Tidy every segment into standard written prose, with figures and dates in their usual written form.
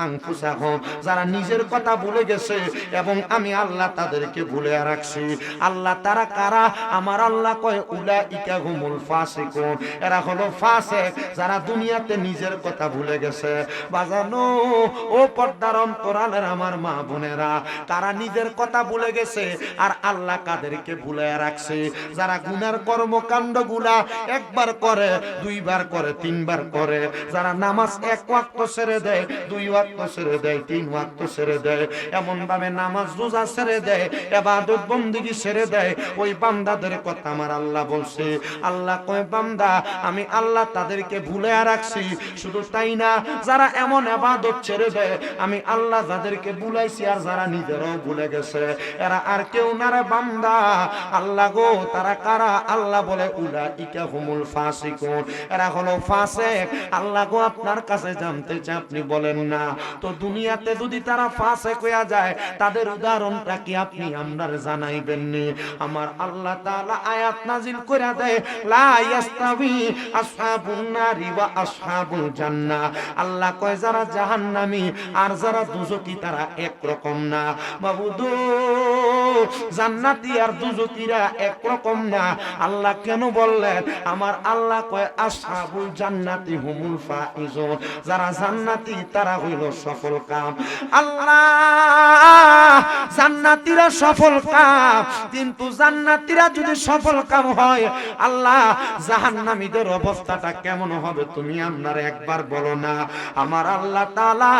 আনফুসাহুম, যারা নিজের কথা ভুলে গেছে এবং আমি আল্লাহ তাদেরকে ভুলে রাখছি। আল্লাহ তারা কারা? আমার আল্লাহ কয় উলাইকা হুমুল ফাসিকুন, এরা হলো ফাসিক, যারা দুনিয়াতে নিজের কথা ভুলে গেছে। বাজানো ও পর্দার অন্তরালের আমার মা বোনেরা, তারা নিজের কথা ভুলে গেছে আর আল্লাহ কাদেরকে ভুলে রাখছে? যারা গুনার কর্মকাণ্ড গুলা একবার করে, দুইবার করে, তিনবার করে, যারা নামাজ এক ওয়াক্ত ছেড়ে দেয়, দুই ওয়াক্ত ছেড়ে দেয়, তিন ওয়াক্ত ছেড়ে দেয়, এমন ভাবে নামাজ রোজা ছেড়ে দেয়, ইবাদত বندگی ছেড়ে দেয়, ওই বান্দাদের কথা আমার আল্লাহ বলছে। আল্লাহ কয় বান্দা আমি আল্লাহ তাদেরকে ভুলে রাখছি। শুধু তাই না, যারা এমন ইবাদত ছেড়ে দেয় আমি আল্লাহ যাদেরকে ভুলাইছি আর যারা নিজেরাও ভুলে গেছে, এরা আর কেউ না রে বান্দা। আল্লাহ গো, তারা কারা? আল্লাহ বলে উলাইকা হুমুল ফাসিকুন, এরা হলো ফাসিক। আল্লাহ গো, আপনার কাছে জানতে চাই, আপনি বলেন না তো দুনিয়াতে যদি তারা ফাসিক হয়ে যায় তাদের উদাহরণটা কি আপনি আমরার জানাইবেননি? আমার আল্লাহ তাআলা আয়াত নাজিল করে দেয়, লা ইয়াস্তাবি আসহাবুন নারি ওয়া আসহাবুল জান্নাহ। আল্লাহ কয় যারা জাহান্নামী আর যারা দুজকি তারা এক রকম না। মাবুদু, জান্নাতি আর দুজকিরা এক রকম না। আল্লাহ কেন বললেন? আমার আল্লাহ কয় আসহাবুল জান্নাতি হুমুল ফাইজুন, যারা জান্নাতি তারা হইল সফল কাম। আল্লাহ, জান্নাতীরা সফল কাম, কিন্তু জান্নাতীরা যদি সফল কাম হয়, আল্লাহ জাহান্নামীদের অবস্থাটা কেমন হবে তুমি আপনারা একবার বলো না? আমার আল্লাহ তাআলা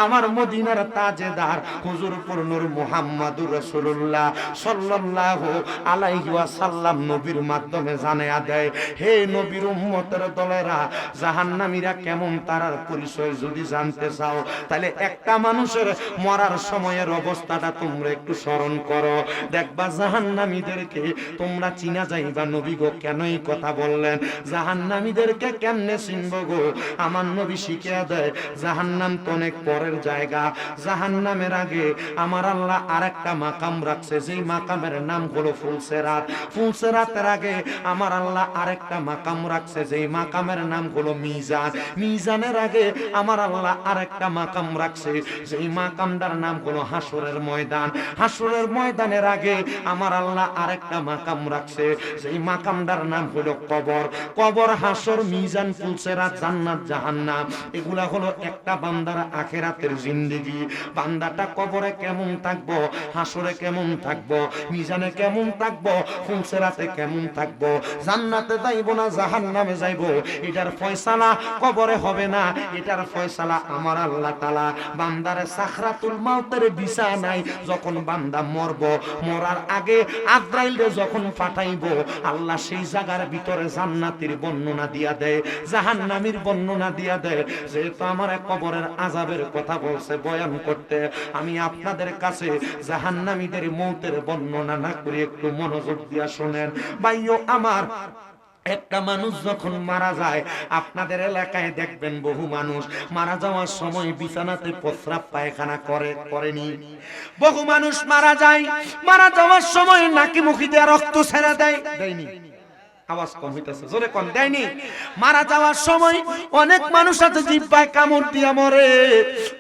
আমার মদিনার তাজেদার হুজুর নূর মুহাম্মদুর রাসূলুল্লাহ সাল্লাল্লাহু আলাইহি ওয়াসাল্লাম নবীর মাধ্যমে জানায়া দেয়, হে নবীর উম্মতের দলেরা, জাহান্নামীরা কেমন তারার পরিচয় যদি জানতে চাও, তাহলে একটা মানুষের মরার সময়ের অবস্থাটা তোমরা একটু স্মরণ করো, দেখবা জাহান্নামীদেরকে তোমরা চিনা যাইবা। নবী গো কেন এই কথা বললেন? জাহান্নামীদেরকে কেমনে চিনব গো? আমার নবী শিখিয়ে দেয়, জাহান্নাম তো অনেক পরের জায়গা। জাহান্নামের আগে আমার আল্লাহ আরেকটা মাকাম রাখছে, যেই মাকামের নাম হলো ফুলসেরাত। ফুলসেরাতের আগে আমার আল্লাহ আরেকটা মাকাম রাখছে, যেই মাকামের নাম হলো মিজান। মিজানের আগে আমার আল্লাহ আরেকটা মাকাম রাখছে, যেই মাকামটার নাম হলো হাসরের ময়দান। হাসরের ময়দানের আগে আমার আল্লাহ আরেকটা মাকাম রাখছে, যেই মাকামটার নাম হলো কবর। কবর, হাসর, মিজান, ফুলসেরাত, জান্নাত, জাহান্নাম, এগুলা হলো একটা বান্দার আখিরাতের জিন্দেগি। বান্দাটা কবরে কেমন থাকবো, হাসরে কেমন থাকবো, মিজানে কেমন থাকবো, ফুলসেরাতে কেমন থাকবো, জান্নাতে যাইবো না জাহান্নামে যাইবো, এটার ফয়সালা কবরে হবে না, এটার ফয়সালা আমার আল্লাহ তাআলা বান্দারে সাকরাতুল মাউতের বিছানায় যখন বান্দা মরবো, মরার আগে আজরাইলে যখন পাঠাইবো, আল্লাহ সেই জায়গার ভিতরে জান্নাতের বর্ণনা দিয়া দেয়, জাহান্নামীর বর্ণনা দিয়া দেয়। যেহেতু আমার কবরের আযাবের কথা বলছে বয়ান করতে, আমি আপনাদের কাছে জাহান্নামীদের মৌতের বর্ণনা না করে একটু মনোযোগ দিয়া শুনেন। ভাইও আমার, একটা মানুষ যখন মারা যায়, আপনাদের এলাকায় দেখবেন বহু মানুষ মারা যাওয়ার সময় বিছানাতে প্রস্রাব পায়খানা করেনি। বহু মানুষ মারা যায়, মারা যাওয়ার সময় নাকি মুখে দিয়ে রক্ত ছেড়ে দেয়নি। আওয়াজ কম হইতেছে, জোরে কোন দেয়নি। মারা যাওয়ার সময় অনেক মানুষ আছে জিহ্বায় কামড় দিয়া মরে।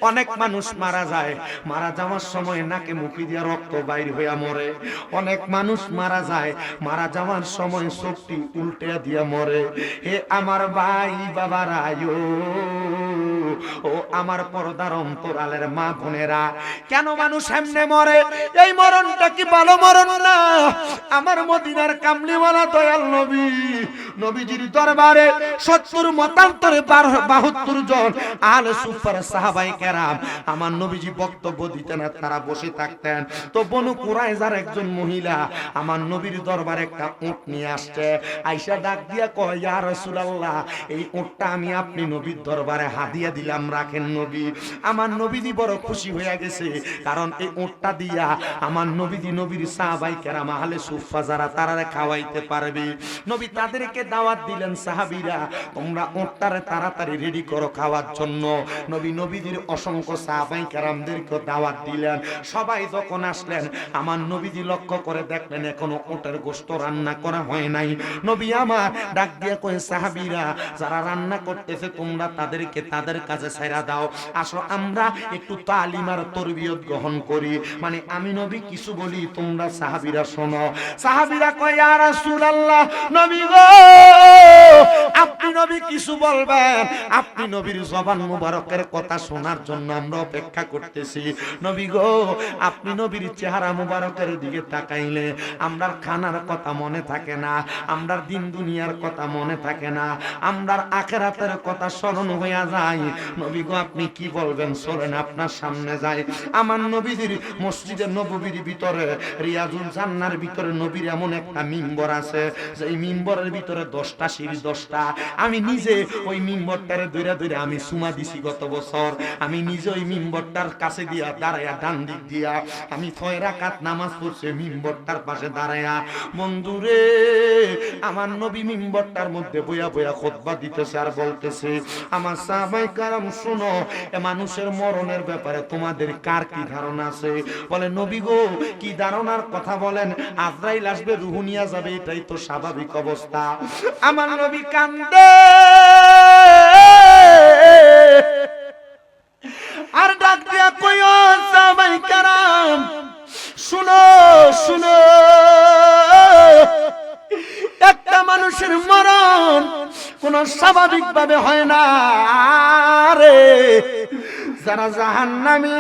অনেক মানুষ মারা যায়, মারা যাওয়ার সময় নাকে মুখে দিয়া রক্ত বাইর হইয়া মরে। অনেক মানুষ মারা যায়, মারা যাওয়ার সময় চোখটি উল্টে দিয়া মরে। হে আমার ভাই বাবারা, ও আমার পর্দার অন্তরালের মা বোনেরা, কেন মানুষ এমনে মরে? এই মরণটা কি ভালো মরণ না? আমার মদিনার কামলিওয়ালা দয়াল নবী, নবীজির দরবারে 70 মতান্তরে 72 জন আহলে সুফার সাহাবায়ে কেরাম আমার নবীজি বক্তব্য দিতেন আর তারা বসে থাকতেন। তো বনু কুরাইজার একজন মহিলা আমার নবীর দরবারে একটা উট নিয়ে আসছে। আয়েশা ডাক দিয়া কয়, ইয়া রাসূলুল্লাহ, এই উটটা আমি আপনি নবীর দরবারে হাদিয়া দিলাম, রাখেন নবী। আমার নবীজি বড় খুশি হয়ে গেছে, কারণ এই উটটা দিয়া আমার নবীজি নবীর সাহাবায়ে কেরাম আহলে সুফা যারা তারা খাওয়াইতে পারবে। নবী তাদেরকে দাওয়াত দিলেন, সাহাবীরা তোমরা ওটটারে তাড়াতাড়ি রেডি করো খাওয়ার জন্য। নবী নবীদের অসংখ্য সাহাবায়ে কেরামদেরকে দাওয়াত দিলেন। সবাই যখন আসলেন, আমার নবীজি লক্ষ্য করে দেখলেন এখনো ওটের গোশত রান্না করা হয় নাই। নবী আমার ডাক দিয়ে কয়, সাহাবীরা যারা রান্না করতেছে তোমরা তাদেরকে তাদের কাছে ছেড়ে দাও, আসো আমরা একটু তালিম আর তরবিয়ত গ্রহণ করি। মানে আমি নবী কিছু বলি, তোমরা সাহাবীরা শোনো। সাহাবীরা কয়, ইয়া রাসূলুল্লাহ, নবী গো আপনি নবী কিছু বলবেন, আপনি নবীর জবান মুবারকের কথা শোনার জন্য আমরা অপেক্ষা করতেছি। নবী গো আপনি নবীর চেহারা মুবারকের দিকে তাকাইলে আমরার খানার কথা মনে থাকে না, আমরার দিন দুনিয়ার কথা মনে থাকে না, আমরার আখিরাতের কথা স্মরণ হইয়া যায়। নবী গো আপনি কি বলবেন, চলেন আপনার সামনে যাই। আমার নবীজির মসজিদে নববীর ভিতরে রিয়াজুল জান্নার ভিতরে নবীর এমন একটা মিম্বর আছে, যে এই মিম্বরের ভিতরে 10টা সিঁড়ি 10টা। আমি নিজে ওই মিম্বরটারে দইরা দইরা আমি সুমা দিছি গত বছর। আমি নিজে ওই মিম্বরটার কাছে দিয়া দাঁড়ায়া, ডান দিক দিয়া আমি 6 রাকাত নামাজ পড়ছি মিম্বরটার পাশে দাঁড়ায়া। বন্ধুরে আমার নবী মিম্বরটার মধ্যে বইয়া বইয়া খুতবা দিতেছে আর বলতেছে, আমার সাহাবায়ে কেরাম শুনো, এ মানুষের মরণের ব্যাপারে তোমাদের কার কি ধারণা আছে? বলে নবী গো কি ধারণার কথা বলেন, আজরাইল আসবে, রূহ নিয়ে যাবে, এটাই তো স্বাভাবিক অবস্থা। আমার নবী কান্দে আর ডাক দিয়া কইও, সাহাবায়ে কেরাম শুনো শুনো, একটা মানুষের মরণ কোন স্বাভাবিক ভাবে হয় না রে। যারা জাহান্নামী,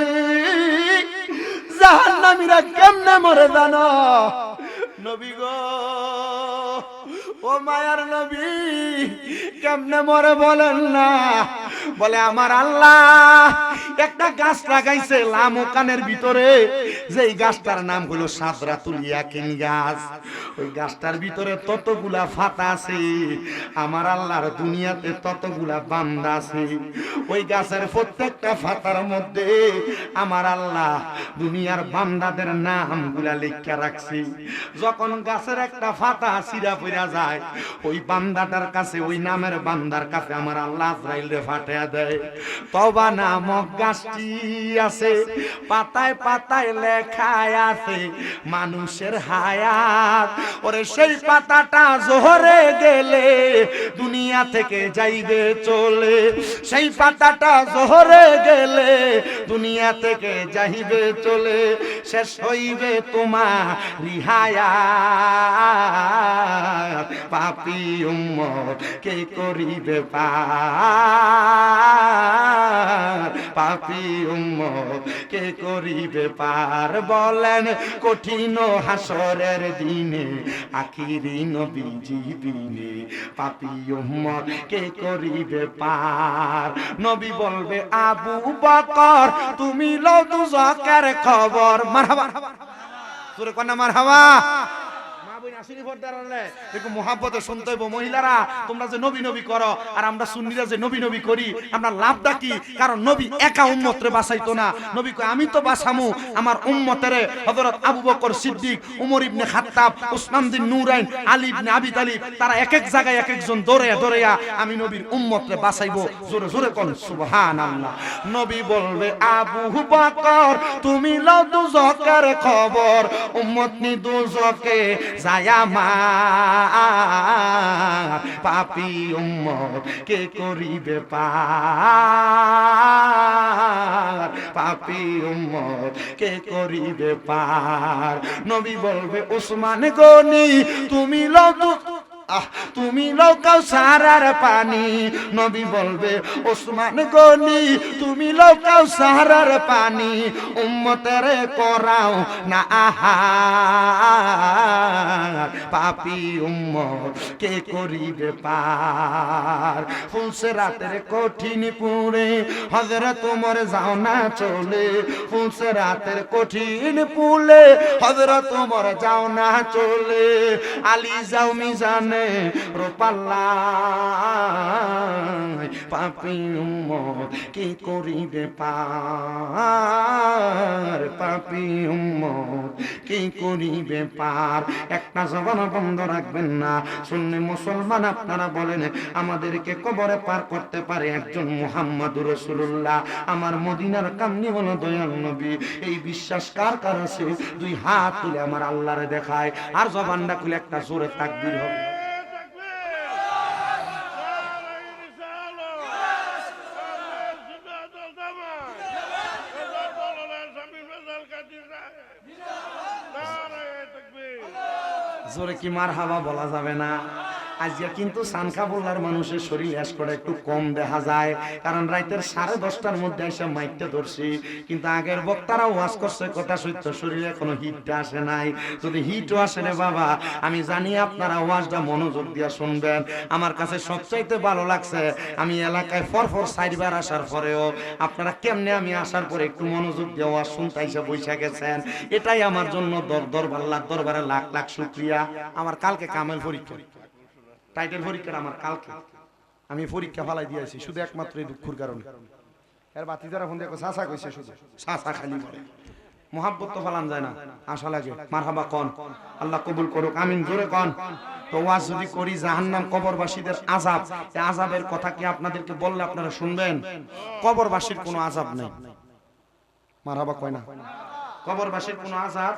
জাহান্নামীরা কেমনে মরে জানো? নবী গো ও মায়ার নবী কেমনে মরে বলেন না? বলে আমার আল্লাহ একটা গাছ লাগাইছে লামকানের ভিতরে, যেই গাছটার নাম হলো সাদরাতুল ইয়াকিন গাছ। ওই গাছটার ভিতরে ততগুলা ফাতা আছে, আমার আল্লাহর দুনিয়াতে ততগুলা বান্দা আছে। ওই গাছের প্রত্যেকটা ফাতার মধ্যে আমার আল্লাহ দুনিয়ার বান্দাদের নামগুলা লিখে রাখছি। যখন গাছের একটা ফাতা ছিঁড়া পড়া যায়, ওই বান্দাটার কাছে, ওই নামের বান্দার কাছে আমার আল্লাহ আজরাইলে ফাটিয়ে দেয়। তওবা নামক গাছটি আছে, পাতায় পাতায় লেখা আছে মানুষের হায়াত। ওরে সেই পাতাটা জোহরে গেলে দুনিয়া থেকে যাইবে চলে, সেই পাতাটা জোহরে গেলে দুনিয়া থেকে যাইবে চলে, শেষ হইবে তোমার রিহায়াত। পাপী উম্মত কে করিবে পার, পাপী উম্মত কে করিবে পার। বলেন কঠিন হাসরের দিনে আখিরি নবীজি বিনে পাপী উম্মত কে করিবে পার। নবী বলবে, আবু বকর তুমি লও দুজকের খবর। মারহাবা জোরে কন্যা মারহাবা। মহিলারা তোমরা যে নবী নবী করো আর আমরা সুন্নিরা যে নবী নবী করি, আমরা লাভটা কি? কারণ নবী একা উম্মতরে বাঁচাইতো না। নবী কয় আমি তো বাঁচামু আমার উম্মতেরে। হযরত আবু বকর সিদ্দিক, উমর ইবনে খাত্তাব, উসমান বিন নুরাইন, আলী ইবনে আবি তালিব, তারা এক এক জায়গায় এক একজন দৌড়ায়া দৌড়ায়া আমি নবীর উম্মতরে বাঁচাইবো। জোরে জোরে কোন সুবহানাল্লাহ। নবী বলবে, আবু বকর তুমি লও দুজকের খবর, উম্মত নি দুজকে যায়া মার। পাপী উম্মত কে করিবে পার, পাপী উম্মত কে করিবে পার। নবী বলবে, ওসমান গনি তুমি লও তুমি লও কাউসারার পানি। নবী বলবে, ওসমান গনি তুমি লও কাউসারার পানি, উম্মতের করাও না আহার। পাপী উম্মত কে করিবে পার। ফুলসেরাতের কঠিন পুরে হযরত ওমর যাও না চলে, ফুলসেরাতের কঠিন পুলে হযরত ওমর যাও না চলে। আলী যাও মিজানে সামনে রোপাল্লায় পাপী উম্মত কি করিবে পার, পাপী উম্মত কি করিবে পার। একটা জবান বন্ধ রাখবেন না। সুন্নি মুসলমান আপনারা বলেন আমাদেরকে কবরে পার করতে পারে একজন মুহাম্মাদুর রাসূলুল্লাহ, আমার মদিনার কামলিওয়ালা দয়াল নবী। এই বিশ্বাস কার কার আছে? দুই হাত তুলে আমার আল্লাহরে দেখায়, আর জবানটা খুলে একটা জোরে তাকবীর হবে। জোরে কি মারহাবা বলা যাবে না? আজকে কিন্তু সানকাবুল্লার মানুষের শরীর এস করে একটু কম দেখা যায়, কারণ রাতের 10:30টার মধ্যে এসে মাইকটা ধরছি। কিন্তু আগের বক্তারা ওয়াজ করছে কথা সত্য, শরীরে কোনো হিটটা আসে নাই। যদি হিটও আসে রে বাবা, আমি জানি আপনারা ওয়াজটা মনোযোগ দিয়ে শুনবেন। আমার কাছে সবচাইতে ভালো লাগছে আমি এলাকায় ফরফর 4বার আসার পরেও আপনারা কেমনে আমি আসার পরে একটু মনোযোগ দিয়ে ওয়াজ শুনতে এসে বসে গেছেন। এটাই আমার জন্য আল্লাহর দরবারে লাখ লাখ শুকরিয়া। আমার কালকে কামেল পরীক্ষা, টাইটেল পরীক্ষা আমার কালকে, আমি পরীক্ষা ফালাই দিয়েছি শুধু একমাত্র এই দুঃখের কারণে। এর বাতি যারা ফোন দেখো চাচা কইছে, শুধু চাচা খালি বলে। মোহাব্বত তো ফালান যায় না, আশা লাগে। মারহাবা কোন, আল্লাহ কবুল করুক, আমিন জোরে কোন। তো ওয়াজ যদি করি জাহান্নাম কবরবাসীদের আযাব, এই আযাবের কথা কি আপনাদেরকে বললে আপনারা শুনবেন? কবরবাসীর কোনো আযাব নেই। মারহাবা কয় না? কবরবাসীর কোনো আযাব,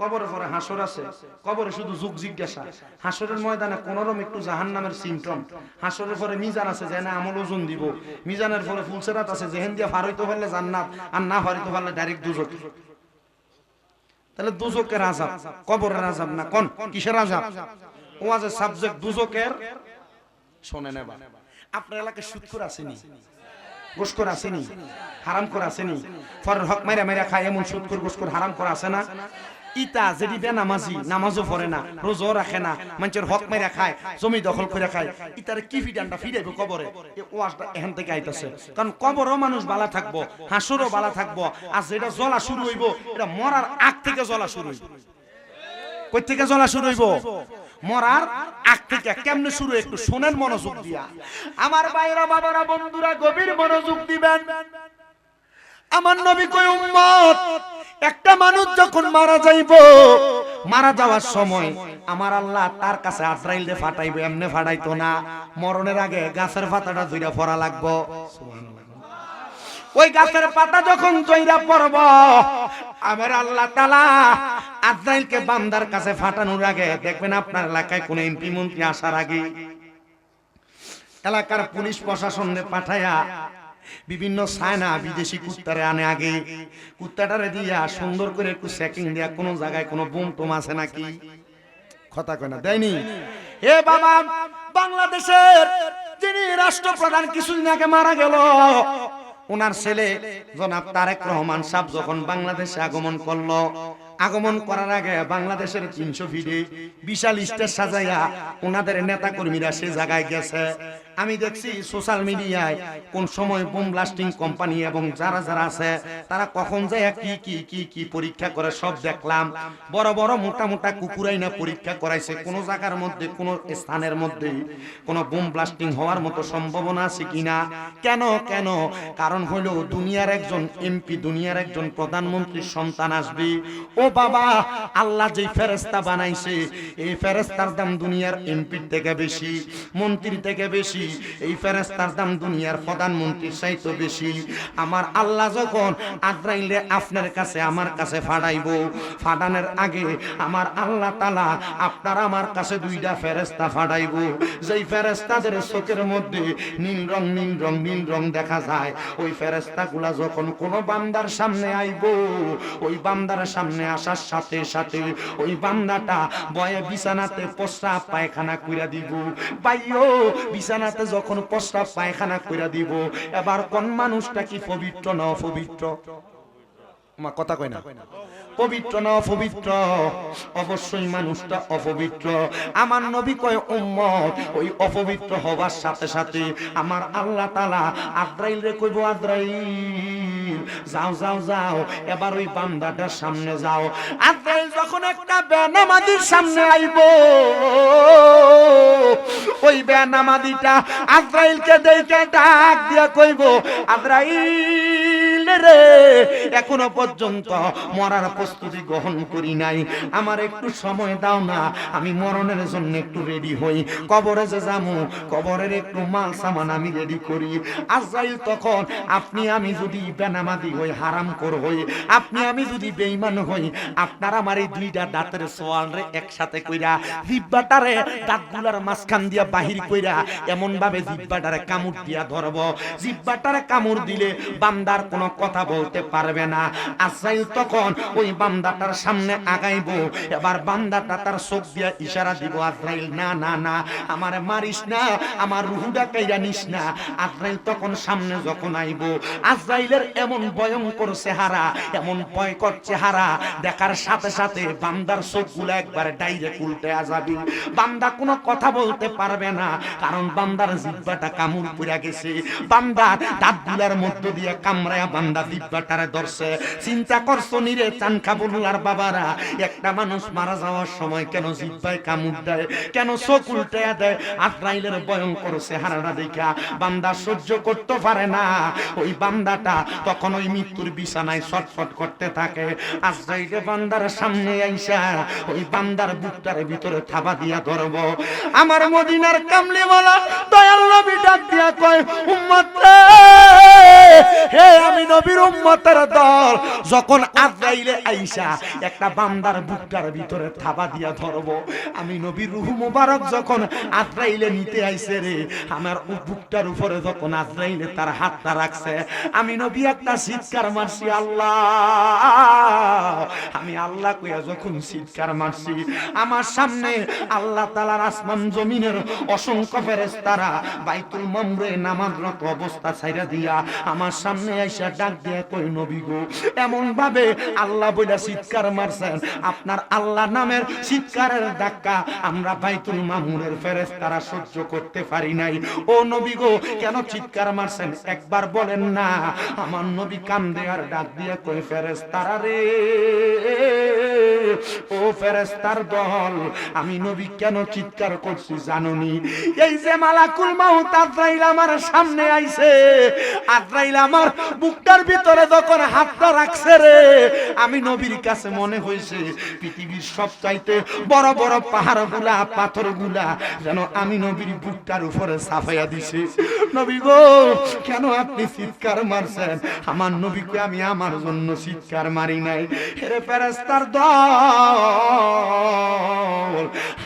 কবরের পরে হাসর আছে, কবরে শুধু যুগ জিজ্ঞাসা। হাসরের ময়দানে কোনরকম একটু জাহান্নামের সিমটম। হাসরের পরে মিজান আছে, যে না আমল ওজন দিব। মিজানের পরে ফুলসেরাত আছে, যেহেন দিয়া পার হইতে পারলে জান্নাত, আর না পার হইতে পারলে ডাইরেক্ট দুজক। তাহলে দুজকের আযাব কবরের আযাব না, কোন কিসের আযাব? ওয়াজের সাবজেক্ট দুজকের। শুনে নেবা, আপনার এলাকায় সুদখোর আসেনি, ঘুষখোর আসেনি, হারাম করে আসেনি, ফরের হক মাইরা মাইরা খায় এমন সুদখোর ঘুষখোর হারাম করে আসে না? ইতা যেটি বেনামাজি, নামাজও পড়ে না, রোজাও রাখে না, মানুষের হক মাইরা খায়, জমি দখল করে খায়, ইতারে কি ফিডানটা ফিরাইব কবরে? এই ওয়াজটা এখান থেকে আইতাছে। কারণ কবরও মানুষ বালা থাকবো, হাসরও বালা থাকবো, আর যেটা জ্বলা শুরু হইব এটা মরার আগ থেকে জ্বলা শুরু হইব। কই থেকে জ্বলা শুরু হইব? মরার আগ থেকে। কেমনে শুরু একটু শোনেন মনোযোগ দিয়া। আমার ভাইরা, বাবারা, বন্ধুরা গভীর মনোযোগ দিবেন। আমার নবী কই উম্মত, একটা মানুষ যখন মারা যাইব, মারা যাওয়ার সময় আমার আল্লাহ তার কাছে আজরাইল দে ফাটাইবে। এমনে ফাটাইতো না, মরণের আগে গাছের পাতাটা ধইরা পড়া লাগবো। ওই গাছের পাতা যখন জইরা পড়ব, আমার আল্লাহ তাআলা আজরাইলকে বান্দার কাছে ফাটানোর আগে দেখবেন আপনার এলাকায় কোন এমপি মন্ত্রী আসার আগে এলাকার পুলিশ প্রশাসনে পাঠায়া বিভিন্ন সায়না বিদেশি কুত্তারে আনে। আগে কুত্তাটারে দিয়া সুন্দর করে একটু চেকিং দিয়া কোন জায়গায় কোন বোম টোম আছে নাকি, কথা কয় না, দেয়নি? এ বাবা, বাংলাদেশের যিনি রাষ্ট্রপ্রধান কিছুদিন আগে মারা গেল, ওনার ছেলে জনাব তারেক রহমান সাহেব যখন বাংলাদেশে আগমন করলো, আগমন করার আগে বাংলাদেশের 300 ফিটে বিশাল স্টেজ সাজাইয়া ওনাদের নেতা কর্মীরা সে জায়গায় গেছে। আমি দেখছি সোশ্যাল মিডিয়ায় কোন সময় বোম ব্লাস্টিং কোম্পানি এবং যারা যারা আছে তারা কখন যায় কি কি কি কি পরীক্ষা করে সব দেখলাম। বড় বড় মোটা মোটা কুকুরাই না পরীক্ষা করাইছে কোন জায়গার মধ্যে কোন স্থানের মধ্যে কোন বোম ব্লাস্টিং হওয়ার মতো সম্ভাবনা আছে কিনা। কেন কেন? কারণ হলো দুনিয়ার একজন এমপি, দুনিয়ার একজন প্রধানমন্ত্রীর সন্তান আসবে। ও বাবা, আল্লাহ যেই ফেরেশতা বানাইছে এই ফেরেশতার দাম দুনিয়ার এমপির থেকে বেশি, মন্ত্রীর থেকে বেশি। এই ফেরেশতার দাম দুনিয়ার প্রধানমন্ত্রীর চাইতে বেশি। আমার আল্লাহ যখন আজরাইলে আপনার কাছে আমার কাছে ফাটাইবো, ফাটানোর আগে আমার আল্লাহ তাআলা আপনার আমার কাছে দুইটা ফেরেশতা ফাটাইবো। যেই ফেরেশতাদের চোখের মধ্যে নীল রং নীল রং নীল রং দেখা যায়, ওই ফেরেশতাগুলা যখন কোন বান্দার সামনে আইবো, ওই বান্দার সামনে আসার সাথে সাথে ওই বান্দাটা বয়ে বিছানাতে প্রস্রাব পায়খানা কইরা দিব। ভাইও, বিছানাতে যখন প্রস্রাব পায়খানা কইরা দিব, এবার কোন মানুষটা কি পবিত্র না অপবিত্র? আমার কথা কয় না, পবিত্র না অপবিত্র? অবশ্যই মানুষটা অপবিত্র। আমার নবী কয় উম্মত ওই অপবিত্র হওয়ার সাথে সাথে আমার আল্লাহ তাআলা আজরাইল রে কইবো, আজরাইল যাও যাও যাও, এবার ওই বান্দাটার সামনে যাও। আজরাইল যখন একটা বেনামাজির সামনে আইব, ওই বেনামাজিটা আজরাইলকে দেখে ডাক দিয়া কইব, আজরাইল রে, এখনো পর্যন্ত মরার প্রস্তুতি গ্রহণ করি নাই, আমার একটু সময় দাও না, আমি মরণের জন্য একটু রেডি হই, কবরে যে যামু কবরের একটু মাল সামান আমি রেডি করি। আজরাইল তখন, আপনি আমি যদি বেনামাজি হই, হারামখোর হই, আপনি আমি যদি বেঈমান হই, আপনার আমার এই দুইটা দাঁতের সোয়াল রে একসাথে কইরা জিহ্বাটারে দাঁতগুলার মাঝখান দিয়া বাহির কইরা এমন ভাবে জিহ্বাটারে কামড় দিয়া ধরব, জিহ্বাটারে কামড় দিলে বান্দার কোনো কথা বলতে পারবে না। আজরাইল তখন ওই বান্দাটার সামনে আগাইব, এবার বান্দাটা তার চোখ দিয়া ইশারা দিব, আজরাইল না না না, আমারে মারিস না, আমার রুহুটা কাইরা নিস না। আজরাইল তখন সামনে যখন আইব, আজরাইলের এমন ভয়ঙ্কর চেহারা, এমন ভয়ঙ্কর চেহারা দেখার সাথে সাথে বান্দার চোখগুলো একবার ডাইরেক্ট উল্টে যাবে, বান্দা কোনো কথা বলতে পারবে না, কারণ বান্দার জিহ্বাটা কামড় পড়ে গেছে, বান্দার দাঁতগুলার মধ্য দিয়ে কামড়ায়া বান্দা জিহ্বাটারে ধরছে। চিন্তা করছো নিরে চানখা বলুলার বাবারা, একটা মানুষ মারা যাওয়ার সময় কেন জিহ্বায় কামড় দেয়, কেন চোখ উল্টে দেয়? আজরাইলের ভয়ঙ্কর চেহারাটা দেখা বান্দা সহ্য করতে পারে না, ওই বান্দাটা তখন ওই মৃত্যুর বিছানায় ছটফট করতে থাকে। আজরাইল বান্দার সামনে আইসা ওই বান্দার বুকটার ভিতরে থাবা দিয়া ধরব। আমার মদিনার কামলি বলা দয়াল নবী ডাক দিয়া কয়, উম্মত রে, হে আমি নবীর উম্মতের দল, যখন আজরাইলে আইসা একটা বান্দার বুকটার ভিতরে থাবা দিয়া ধরব, আমি নবীর রূহ মুবারক যখন আজরাইলে নিতে আইছে রে, আমার বুকটার উপরে যখন আজরাইলে তার হাতটা রাখছে, আমি নবী একটা চিৎকার মারছি, আল্লাহ, আমি আল্লাহ কইয়া যখন চিৎকার মারছি, আমার সামনে আল্লাহ তাআলার আসমান জমিনের অসংখ্য ফেরেশতারা বাইতুল মামুরে নামাজরত অবস্থা ছাইরা দিয়া আমার সামনে আইসা ডাক দিয়া কই, নবী গো, এমন ভাবে আল্লাহ বইলা চিৎকার মারছেন, আপনার আল্লাহ নামের চিৎকারের ধাক্কা আমরা বাইতুল মামুরের ফেরেশতারা সহ্য করতে পারি নাই। ও নবী গো, কেন চিৎকার মারছেন একবার বলেন না। আমার নবী কান্দে আর ডাক দিয়া কই, ফেরেশতারা রে, ও ফেরেশতার দল, আমি নবী কেন চিৎকার করছি জানোনি? এই যে মালাকুল মাউত আজরাইল আমার সামনে আইছে, আজরাইল আমার বুকটার ভিতরে যখন হাতটা রাখছে রে, আমি নবীর কাছে মনে হয়েছে পৃথিবীর সবচাইতে বড় বড় পাহাড়গুলা পাথরগুলা যেন আমি নবীর বুকটার উপরে ছাপাইয়া দিছি। নবী গো, কেন আপনি চিৎকার মারছেন? আমার নবীকে আমি আমার জন্য চিৎকার মারি নাই। হে ফেরেশতার দল,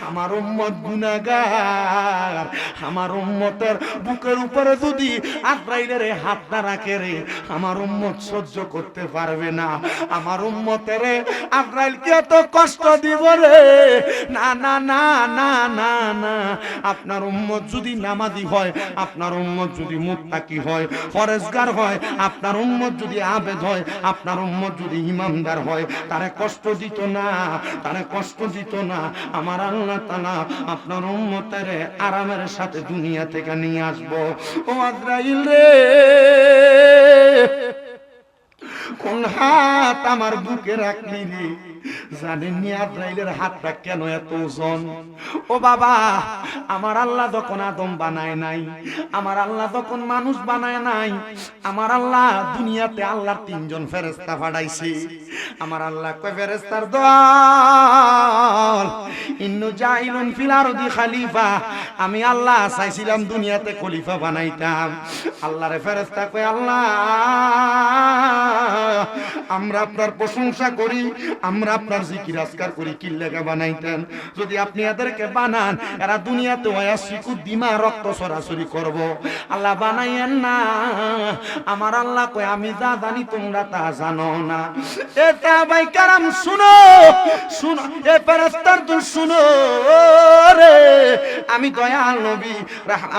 আমার উম্মত গুনাহগার, আমার উম্মতের বুকের উপরে যদি আজরাইলের হাতটা রাখে রে, আমার উম্মত সহ্য করতে পারবে না। আমার উম্মতের আজরাইল কি এত কষ্ট দিব রে? না না না না না না, আপনার উম্মত যদি নামাজি হয়, আপনার উম্মত যদি মুত্তাকি হয়, পরেজগার হয়, আপনার উম্মত যদি আবেদ হয়, আপনার উম্মত যদি ইমানদার হয়, তারে কষ্ট দিত না, তারে কষ্ট দিত না। আমার আল্লাহ তাআলা আপনার উম্মতের আরামের সাথে দুনিয়া থেকে নিয়ে আসবো। ও আজরাইল রে, কোন হাত আমার বুকে রাখলি রে? জানেননি আজরাইলের হাতটা কেন এত ওজন? ও বাবা, আমার আল্লাহ যখন আদম বানায় নাই, আমার আল্লাহ যখন মানুষ বানায় নাই, আমার আল্লাহ দুনিয়াতে আল্লাহর তিনজন ফেরেশতা পাঠাইছে। আমার আল্লাহ কয়, ফেরেশতার দল, ইন্নু জাইলুন ফিল আরদি খলিফা, আমি আল্লাহ চাইছিলাম দুনিয়াতে খলিফা বানাইতাম। আল্লাহরে ফেরেশতা কয়, আল্লাহ, আমরা আপনার প্রশংসা করি, আমরা আপনার জিকির আজকার করি, কি লেগা বানাইতেন? যদি আপনি এদেরকে বানান, এরা দুনিয়াতে ওয়াসিকু দিমা, রক্ত সরাসরি করব। আল্লাহ বানাইয়েন না। আমার আল্লাহ কয়, আমি যা জানি তোমরা তা জানো না। এটা ভাই কারাম, শুনো শুনো, এ ফেরেশতার দল শুনো রে, আমি দয়াল নবী,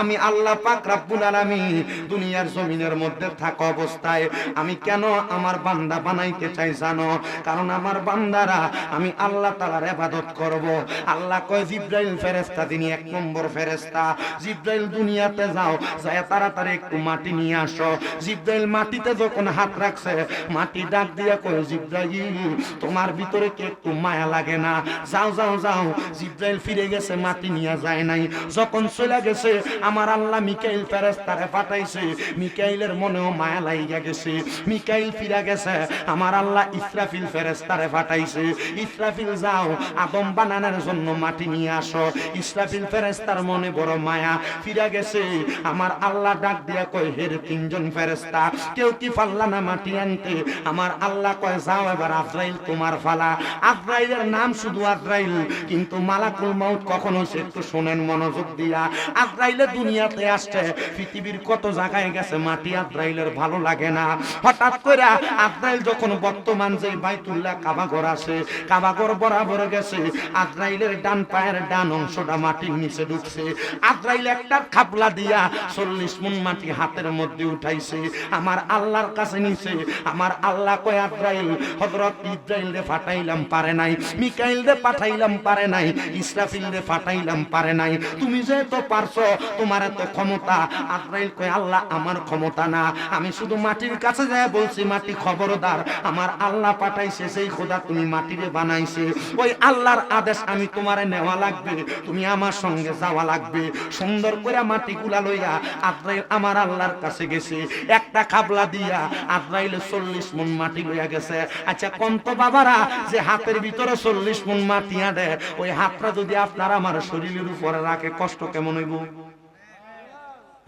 আমি আল্লাহ পাক রব্বুল আলামিন দুনিয়ার জমিনের মধ্যে থাকা অবস্থায় আমি কেন আমার বান্দা বানাইতে চাই জানো? কারণ আমার বান্দারা আমি আল্লাহ তাআলার ইবাদত করব। আল্লাহ কয় জিবরাইল ফেরেশতা তিনি 1 নম্বর ফেরেশতা। জিবরাইল দুনিয়াতে যাও, যায় তাড়াতাড়ি একটু মাটি নিয়ে আসো। জিবরাইল মাটিতে যখন হাত রাখছে, মাটি ডাক দিয়া কয় জিবরাইল তোমার ভিতরে কি একটু মায়া লাগে না? যাও যাও যাও। জিবরাইল ফিরে গেছে, মাটি নিয়ে যায় নাই। যখন চলে গেছে আমার আল্লাহ মিকাইল ফেরেশতারে পাঠাইছে। মিকাইলের মনেও মায়া লাগিয়া গেছে। মিকাইল ফিরে গেছে, আমার আল্লাহ ইসরাফিল ফেরেশতারে পাঠাইছে। ইসরাফিল যাও আদম বানানোর জন্য মাটি নিয়ে আসো। ইসরাফিল ফেরেশতার মনে বড় মায়া, ফিরে গেছে। আমার আল্লাহ ডাক দিয়া কয় হের 3 জন ফেরেশতা কেউ কি পারলা না মাটি আনতে? আমার আল্লাহ কয় যাও এবার আজরাইল তোমার ফালা। আজরাইলের নাম শুধু আজরাইল, কিন্তু মালাকুল মউত কখন হইছে একটু শুনেন মনোযোগ দিয়া। আজরাইলে দুনিয়াতে আসছে, পৃথিবীর কত জায়গায় গেছে, মাটি আজরাইলের ভালো লাগে না। হঠাৎ করে আজরাইল যখন বর্তমান যে বাইতুল্লাহ কাবাঘর আছে, কাবাঘর বরাবর গেছে, আজরাইলের ডান পায়ের ডান অংশটা মাটির নিচে ঢুকছে। আজরাইল একটা খাপলা দিয়া 40 মণ মাটি হাতের মধ্যে উঠাইছে, আমার আল্লাহর কাছে নিছে। আমার আল্লাহ কয় আজরাইল হযরত ইসরাইল রে পাঠাইলাম পারে নাই, মিকাইল রে পাঠাইলাম পারে নাই, ইসরাফিল রে পাঠাইলাম পারে নাই, তুমি যে তো পারছো, তোমার এত ক্ষমতা। আজরাইল কয় আল্লাহ আমার ক্ষমতা না, আমি শুধু মাটির কাছে যায় বলছি মাটি খবরদার, আমার আল্লাহ পাঠাইছে, সেই খোদা তুমি মাটিরে বানাইছে, ওই আল্লাহর আদেশ আমি তোমারে নেওয়া লাগবে, তুমি আমার সঙ্গে যাওয়া লাগবে। সুন্দর করে মাটিগুলা লইয়া আজরাইল আমার আল্লাহর কাছে গেছে। একটা খাবলা দিয়া আজরাইল 40 মণ মাটি লইয়া গেছে। আচ্ছা কন্ত বাবারা, যে হাতের ভিতরে 40 মণ মাটি আনে, ওই হাতটা যদি আপনার আমার শরীরের উপরে রাখে কষ্ট কেমন হইব?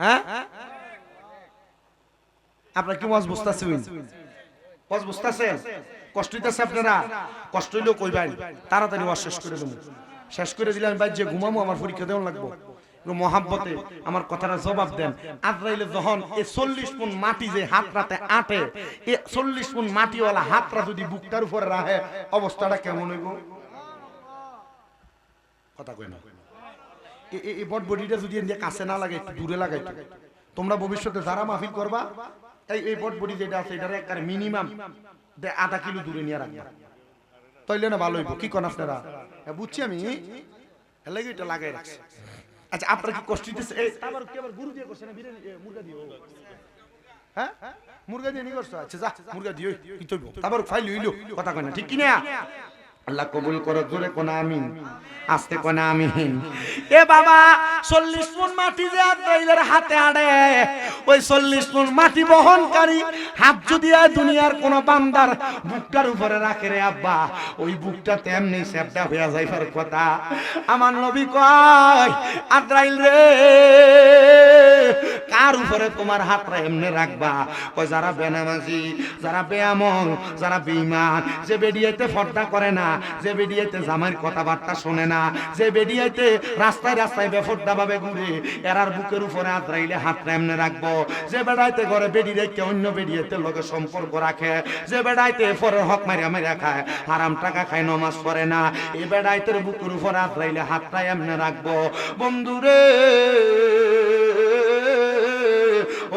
হ্যাঁ, আপনারা কি ওয়াজ বুঝতাছেন? ওয়াজ বুঝতাছেন? কষ্ট হইতাছে আপনারা? কষ্ট হইলেও কইবেন, তাড়াতাড়ি ওয়াজ শেষ করে দেব। শেষ করে দিলে আমি বাইরে যে ঘুমামো, আমার পরীক্ষা দেওয়া লাগবে। মহাব্বতে আমার কথাটা জবাব দেন। আজরাইলে যখন এই 40 মণ মাটি যে হাতটাতে আটে, এই 40 মণ মাটিওয়ালা হাতটা যদি বুকটার উপরে রাখে, অবস্থাটা কেমন হইব? কথা কই না। এই বট বডিটা যদি কাছে না লাগে, একটু দূরে লাগাই। তোমরা ভবিষ্যতে যারা মাহফিল করবা, এই বট বডি যেটা আছে এটার একবারে মিনিমাম 1/2 কিলো দূরে নিয়ে রাখবা, তাইলে না ভালো হইব। কি কোন আপনারা? বুঝছি আমি, এলাকি এটা লাগাই রাখছি। আচ্ছা আপনার কি কষ্ট হইতেছে? এই আবার কি আবার গরু দিয়ে করছ না বিরিয়ানি মুরগা দিও? হ্যাঁ, মুরগা দিয়ে নি করছ? আচ্ছা যা মুরগা দিও, কি তৈব আবার ফাইল হইলো। কথা কই না, ঠিক কি না? আল্লাহ কবুল করো, জোরে কোন আমিন, আস্তে কোন আমিন। এ বাবা 40 মণ মাটি যে আজরাইলের হাতে আড়ে, ওই 40 মণ মাটি বহনকারী হাত যদি দুনিয়ার কোন বান্দার বুকটার উপরে রাখে রে আব্বা, ওই বুকটা তেমনি সেপটা হইয়া যাইবার কথা। আমার নবী কয় আজরাইল রে, কার উপরে তোমার হাতটা এমনি রাখবা? কয় যারা বেনামাজি, যারা বেআমল, যারা বেঈমান, যে বেডিয়াতে পর্দা করে না, যে বেডিয়াতে জামাইর কথাবার্তা শোনে না, যে বেডিয়াতে রাস্তায় রাস্তায় বেফর্দা ভাবে ঘুরে, এরার বুকের উপরে আজরাইলে হাতটা এমনি রাখবো। যে বেড়াইতে ঘরে বেডি রেখে অন্য বেডিয়াতে লগে সম্পর্ক রাখে, যে বেড়াইতে পরের হক মারিয়া মারিয়া খায়, হারাম টাকা খায়, নমাজ পড়ে না, এই বেড়াইতের বুকের উপরে আজরাইলে হাতটা এমনি রাখবো। বন্ধুরে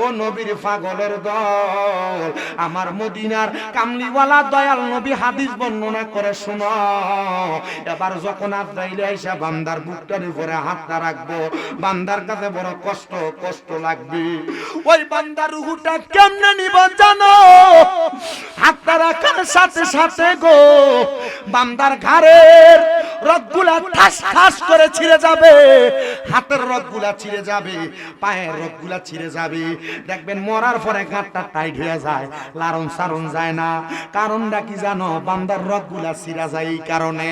ও নবীর পাগলের দল, আমার মদিনার কামলিওয়ালা দয়াল নবী হাদিস বর্ণনা করে শুনো। এবার যখন আজরাইলে আইসা বান্দার বুকটার উপরে হাতটা রাখবো, বান্দার কাছে বড় কষ্ট লাগবে। ওই বান্দার রূহটা কেমনে নিব জানো? হাতটা রাখার সাথে সাথে গো বান্দার ঘাড়ের রগগুলা ঠাস ঠাস করে ছিঁড়ে যাবে, হাতের রগগুলা ছিঁড়ে যাবে, পায়ের রগগুলা ছিঁড়ে যাবে। দেখবেন মরার পরে গাঁটটা টাইট হয়ে যায়, লারণ সারণ যায় না। কারণটা কি জানো? বান্দার রগগুলা ছিঁড়া যায় এই কারণে।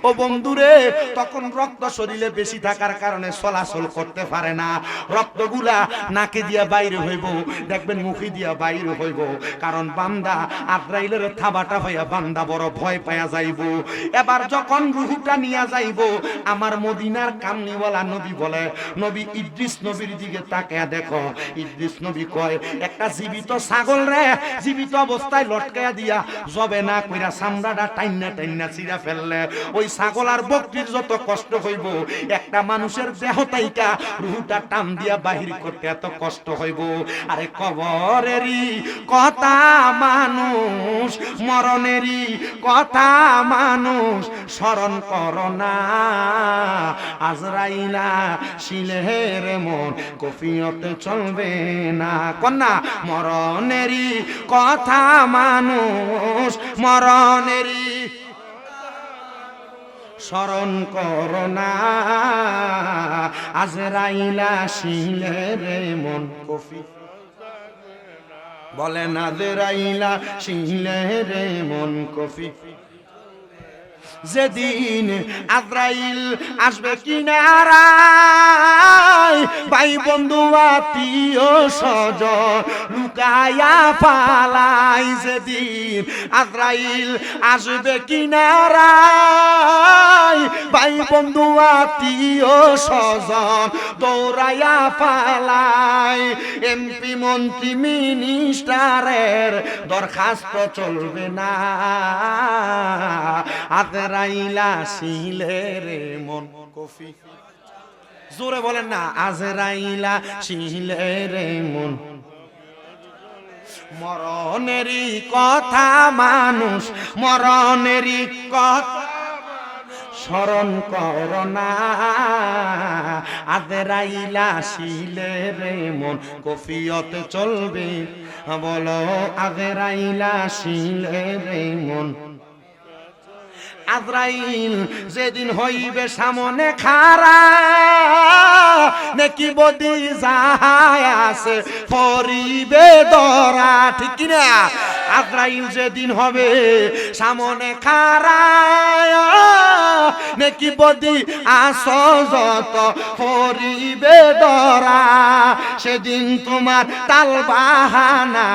ও বন্ধুরে, তখন রক্ত শরীরে বেশি থাকার কারণে চলাচল করতে পারে না, রক্তগুলা নাকে দিয়া বাইরে হইব, দেখবেন মুখে দিয়া বাইরে হইব। কারণ বান্দা আজরাইলের থাবাটা হইয়া বান্দা বড় ভয় পায়া যাইব। এবার যখন রূহটা রুহুটা নিয়ে যাইব। আমার মদিনার কামলিওয়ালা নবী বলে, নবী ইদ্রিস নবীর দিকে তাকায়া দেখো। ইদ্রিস নবী কয়, একটা জীবিত ছাগল রে জীবিত অবস্থায় লটকায়া দিয়া জবে না কইরা চামড়াটা টাইনা টাইনা ছিঁড়া ফেললে ওই ছাগল আর বকরির যত কষ্ট হইব, একটা মানুষের দেহ তাইকা রুহুটা টান দিয়া বাহির করতে এত কষ্ট হইব। আরে কবরেরই কথা মানুষ, মরণেরই কথা মানুষ, স্মরণ করো না আজরাইলা শিলের মন কফিয়তে চলবে না। কন্যা মরণেরই কথা মানুষ, মরণেরই স্মরণ করো না আজরাইলা শিলের মন কফি বলে না আজরাইলা শিলের মন কফি। যেদিন আজরাইল আসবে কিনারায়, ভাই বন্ধু আত্মীয় স্বজন লুকায়া পালাই। যেদিন আজরাইল আসবে কিনারায়, ভাই বন্ধু আত্মীয় স্বজন দৌড়াইয়া পালাই। এমপি মন্ত্রী মিনিস্টারের দরখাস্ত চলবে না আজরাইলা শিলের মন কফি। জোরে বলেন না, আজরাইলা শিলের মন। মরণেরই কথা মানুষ, মরণেরই কথা স্মরণ করো না আজরাইলা শিলের মন কফিয়তে চলবে। বলো আজরাইলা শিলের মন। আজরাইল যেদিন হইবে সামনে খাড়া, নেকি বদি যাহাই আছে পরিবে ধরা, ঠিক কিনা? আজরাইল যেদিন হবে সামনে খাড়া, নেকি বদি আসো যত পরিবে ধরা। সেদিন তোমার তাল বাহানা,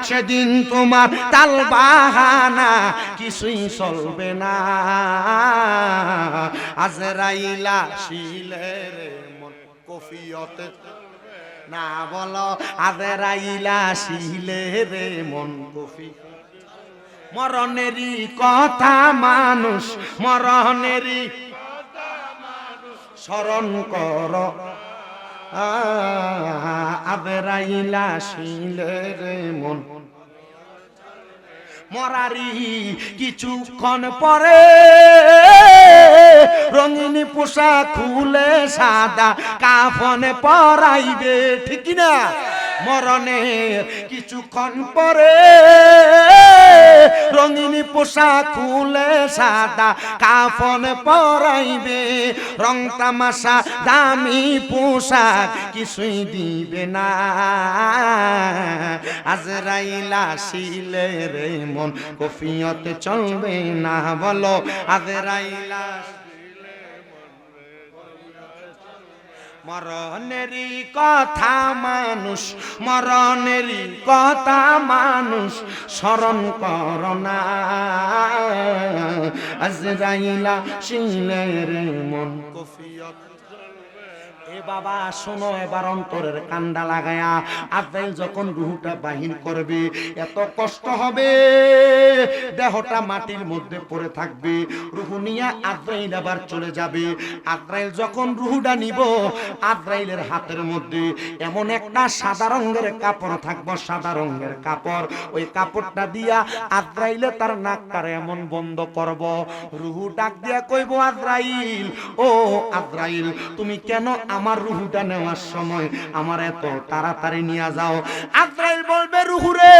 সেদিন তোমার তাল বাহানা কিছুই চলবে না আজরাইলা শিলের মন কফিয়তে না। বলো আজরাইলা শিলের মন কফি। মরণেরই কথা মানুষ, মরণেরই স্মরণ কর আজরাইলা শিলের মন। মরারি কিছুক্ষণ পরে রঙিন পোশাক খুলে সাদা কাফনে পরাইবে, ঠিক না? মরণের কিছুক্ষণ পরে রঙিন পোশাক খুলে সাদা কাফন পরাইবে। রং তামাশা দামি পোশাক কিছুই দিবে না আজরাইলা শিলের মন কফিয়তে চলবে না। বলো আজরাইলা মরণেরই কথা মানুষ, মরণেরই কথা মানুষ স্মরণ করো না আজরাইলা শিলের মন কফিয়ত। এ বাবা শোনো, এবার অন্তরের কান্ডা লাগায়া আজরাইল যখন রুহটা বাহির করবে এত কষ্ট হবে, দেহটা মাটির মধ্যে পড়ে থাকবে। রুহ নিয়ে আজরাইল আবার চলে যাবে। আজরাইল যখন রুহটা নিব, আজরাইলের হাতের মধ্যে এমন একটা সাদা রঙের কাপড় থাকবে, সাদা রঙের কাপড়। ওই কাপড়টা দিয়া আজরাইলে তার নাকটারে এমন বন্ধ করব। রুহ ডাক দিয়া কইব, আজরাইল ও আজরাইল, তুমি কেন আমার রুহুটা নেওয়ার সময় আমার এত তাড়াতাড়ি নিয়ে যাও? আজরাইল বলবে, রুহুরে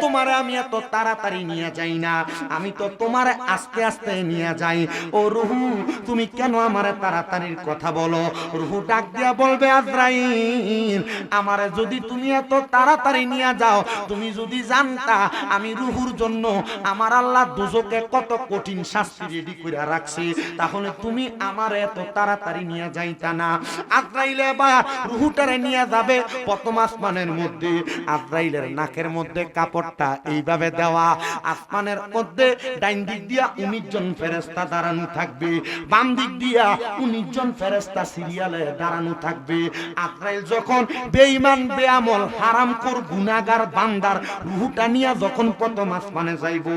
তোমারে আমি এত তাড়াতাড়ি নিয়ে যাই না, আমি তো তোমারে আস্তে আস্তে নিয়ে যাই। ও রুহু, তুমি কেন আমারে তাড়াতাড়ির কথা বলো? রুহু ডাক দিয়া বলবে, আজরাইল আমারে যদি তুমি এত তাড়াতাড়ি নিয়ে যাও, তুমি যদি জানতা আমি রুহুর জন্য আমার আল্লাহ দোজকে কত কঠিন শাস্তি রেডি করে রাখছে, তাহলে তুমি আমারে এত তাড়াতাড়ি নিয়ে যাইতা না। আজরাইলে বা রুহুটারে নিয়ে যাবে প্রথম আসমানের মধ্যে। আজরাইলের নাকের মধ্যে কাপড়টা এইভাবে দেওয়া, আসমানের মধ্যে ডাইন দিক দিয়া 19 জন ফেরেশতা দাঁড়ানো থাকবে, বাম দিক দিয়া 19 জন ফেরেশতা সিরিয়ালে দাঁড়ানো থাকবে। আজরাইল যখন বেঈমান বেআমল হারামখোর গুনাহগার বান্দার রূহটা নিয়া যখন প্রথম আসমানে যাইব,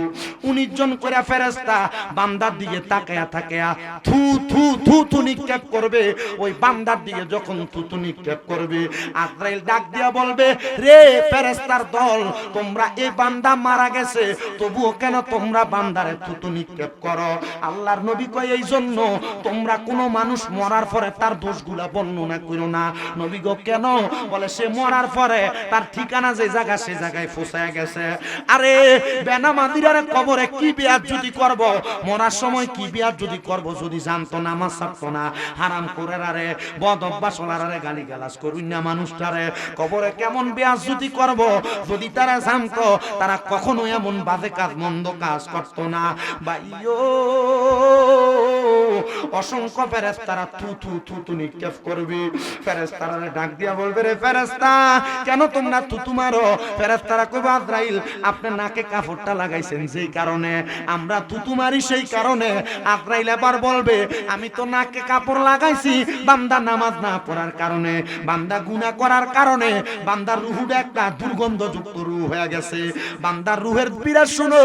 19 জন করে ফেরেশতা বান্দার দিকে তাকায়া তাকায়া থু থু থু থু নিক্ষেপ করবে। ওই বান্দার দিকে যখন থু থু নিক্ষেপ করবে, আজরাইল ডাক দিয়া বলবে, রে ফেরেশতার দল, তোমরা এই বান্দা মারা গেছে, তবুও কেন তোমরা বান্দারে থু থু নিক্ষেপ করো? আল্লাহর নবী কয়, এই জন্য তোমরা কোনো মানুষ মরার পরে তার দোষগুলা বর্ণনা করো না। নবী গো কেন? বলে সে মরার পরে তার ঠিকানা যে জায়গা সে জায়গায় পৌঁছায় গেছে। আরে বেনামাজিরা কবরে কি বিয়াত যদি করব, মরার সময় কি বিয়াত যদি করব, যদি জানতো নামাজ ছাড়তো না, হারাম করে আরে বদ অভ্যাস ওলারে গালিগালাজ করুন না মানুষটারে, কবরে কেমন বিয়াত যদি করব, যদি তারা জানতো তারা কখনো এমন বাজে কাজ মন্দ কাজ করতো না। ভাইও অসংখ্য ফেরেশতারা থু থু থু থু নিক্ষেপ করবে। ফেরেশতারা ডাক দিয়া বলবে, রে ফেরেশতা কেন তোমরা থু থু মারো? ফেরেশতারা কইবে, আজরাইল আপনি নাকে কাপড়টা লাগাইছেন যেই কারণে আমরা থু থু মারি, সেই কারণে। আজরাইল আবার বলবে, আমি তো নাকে কাপড় লাগাইছি বান্দা নামাজ না পড়ার কারণে, বান্দা গুনাহ করার কারণে, বান্দার রূহটা একটা দুর্গন্ধযুক্ত রূহ হয়ে গেছে। বান্দার রূহের বিরাট শুনো,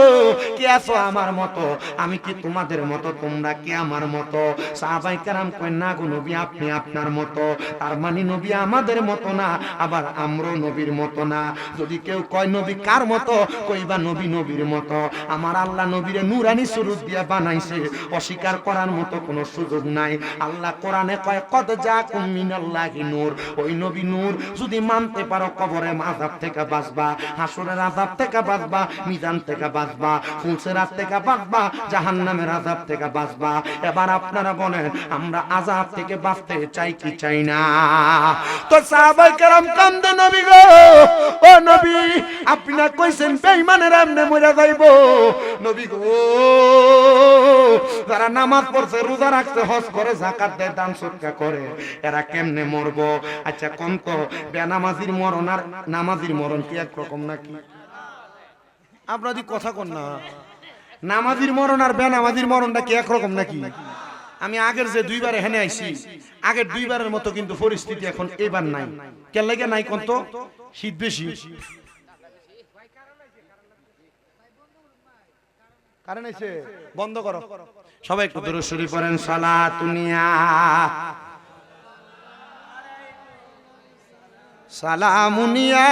কে আছো আমার মতো? আমি কি তোমাদের মতো? তোমরা কি আমার মতো? সাহাবায়ে কেরাম কয়, না গো নবী, আপনি আপনার মতো। তার মানে নবী আমাদের মতো না, আবার আমরাও নবীর মতো না। যদি কেউ কয় নবী কার মতো, কইবা নবী নবীর মতো। আমার আল্লাহ নবীরে নূরানি সুরত দিয়ে বানাইছে, অস্বীকার করার মতো কোনো সুযোগ নাই। আল্লাহ কোরআনে কয়, কদ জাকুম মিনাল্লাহি নূর। ওই নবী নূর যদি মানতে পারো, কবরের আযাব থেকে বাঁচবা, হাসরের আযাব থেকে বাঁচবা, মিজান থেকে বাঁচবা, ফুলসিরাত থেকে বাঁচবা, জাহান্নামের আযাব থেকে বাঁচবা। এবার আপনারা বলেন, আমরা আযাব থেকে বাঁচতে চাই কি চাই না? তো সাহাবায়ে কেরাম কান্দে, নবী গো, ও নবী আপনি না কইছেন বেঈমানেরা এমনে মরে যাইবো? নবী গো, যারা নামাজ পড়ছে, রোজা রাখছে, হজ করে, যাকাত দেয়, দান সদকা করে, এরা কেমনে মরবো? আচ্ছা কোন তো বেনামাজির মরণ আর নামাজির মরণ কি একরকম নাকি? আপনারা যদি কথা কন না, নামাজির মরণ আর বেনামাজির মরণটা কি একরকম নাকি? আমি আগের যে দুইবার এখানে আইছি, আগের দুইবারের মতো কিন্তু পরিস্থিতি এখন এবার নাই। কেন লাগে নাই কোন তো? শীত বেশি। কারণ আছে, বন্ধ করো সবাই, একটু দরুদ শরীফ পড়েন। সালাতুনিয়া সালামুনিয়া